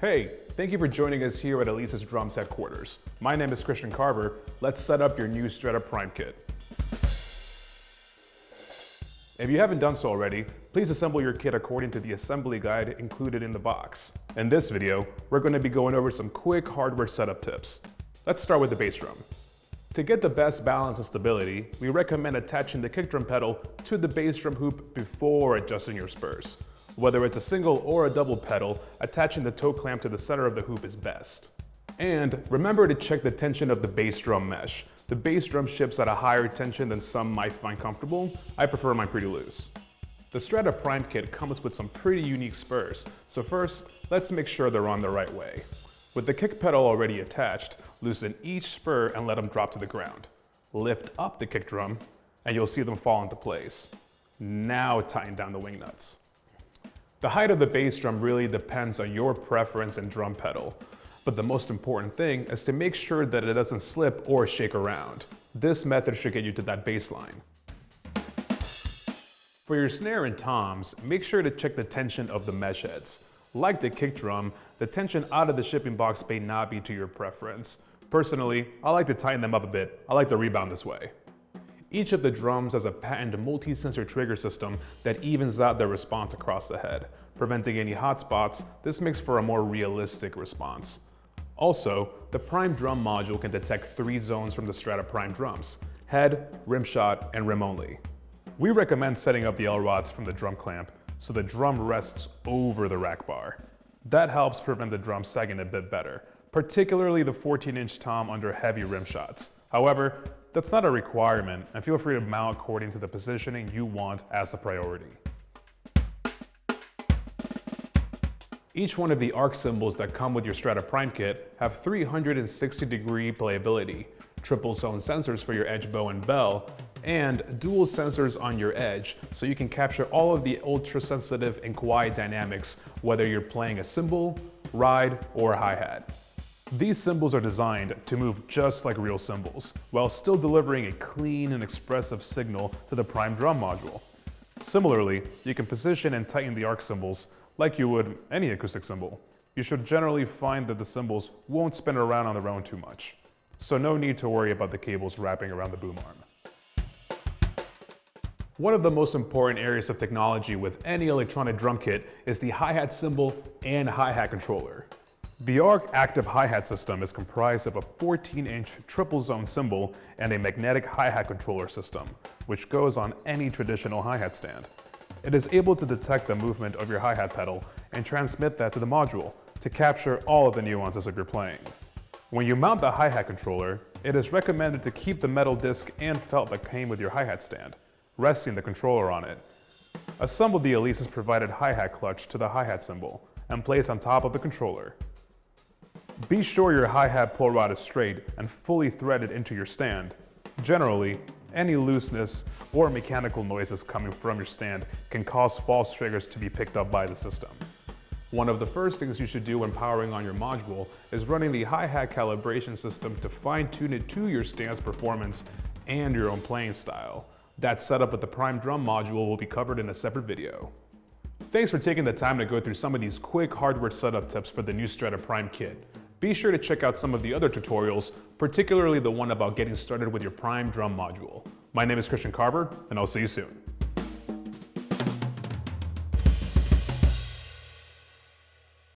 Hey, thank you for joining us here at Alesis Drums headquarters. My name is Christian Carver. Let's set up your new Strata Prime kit. If you haven't done so already, please assemble your kit according to the assembly guide included in the box. In this video, we're going to be going over some quick hardware setup tips. Let's start with the bass drum. To get the best balance and stability, we recommend attaching the kick drum pedal to the bass drum hoop before adjusting your spurs. Whether it's a single or a double pedal, attaching the toe clamp to the center of the hoop is best. And remember to check the tension of the bass drum mesh. The bass drum ships at a higher tension than some might find comfortable. I prefer mine pretty loose. The Strata Prime kit comes with some pretty unique spurs, so first, let's make sure they're on the right way. With the kick pedal already attached, loosen each spur and let them drop to the ground. Lift up the kick drum, and you'll see them fall into place. Now tighten down the wing nuts. The height of the bass drum really depends on your preference and drum pedal, but the most important thing is to make sure that it doesn't slip or shake around. This method should get you to that bass line. For your snare and toms, make sure to check the tension of the mesh heads. Like the kick drum, the tension out of the shipping box may not be to your preference. Personally, I like to tighten them up a bit. I like the rebound this way. Each of the drums has a patented multi-sensor trigger system that evens out the response across the head, preventing any hot spots. This makes for a more realistic response. Also, the Prime drum module can detect 3 zones from the Strata Prime drums: head, rim shot, and rim only. We recommend setting up the L-rods from the drum clamp so the drum rests over the rack bar. That helps prevent the drum sagging a bit better, particularly the 14-inch tom under heavy rim shots. However, that's not a requirement, and feel free to mount according to the positioning you want as the priority. Each one of the arc cymbals that come with your Strata Prime kit have 360-degree playability, triple zone sensors for your edge bow and bell, and dual sensors on your edge, so you can capture all of the ultra-sensitive and quiet dynamics, whether you're playing a cymbal, ride, or a hi-hat. These cymbals are designed to move just like real cymbals, while still delivering a clean and expressive signal to the Prime drum module. Similarly, you can position and tighten the arc cymbals like you would any acoustic cymbal. You should generally find that the cymbals won't spin around on their own too much, so no need to worry about the cables wrapping around the boom arm. One of the most important areas of technology with any electronic drum kit is the hi-hat cymbal and hi-hat controller. The ARC Active Hi-Hat system is comprised of a 14-inch triple zone cymbal and a magnetic hi-hat controller system, which goes on any traditional hi-hat stand. It is able to detect the movement of your hi-hat pedal and transmit that to the module to capture all of the nuances of your playing. When you mount the hi-hat controller, it is recommended to keep the metal disc and felt that came with your hi-hat stand, resting the controller on it. Assemble the Alesis provided hi-hat clutch to the hi-hat cymbal and place on top of the controller. Be sure your hi-hat pull rod is straight and fully threaded into your stand. Generally, any looseness or mechanical noises coming from your stand can cause false triggers to be picked up by the system. One of the first things you should do when powering on your module is running the hi-hat calibration system to fine-tune it to your stand's performance and your own playing style. That setup with the Prime drum module will be covered in a separate video. Thanks for taking the time to go through some of these quick hardware setup tips for the new Strata Prime kit. Be sure to check out some of the other tutorials, particularly the one about getting started with your Prime drum module. My name is Christian Carver, and I'll see you soon.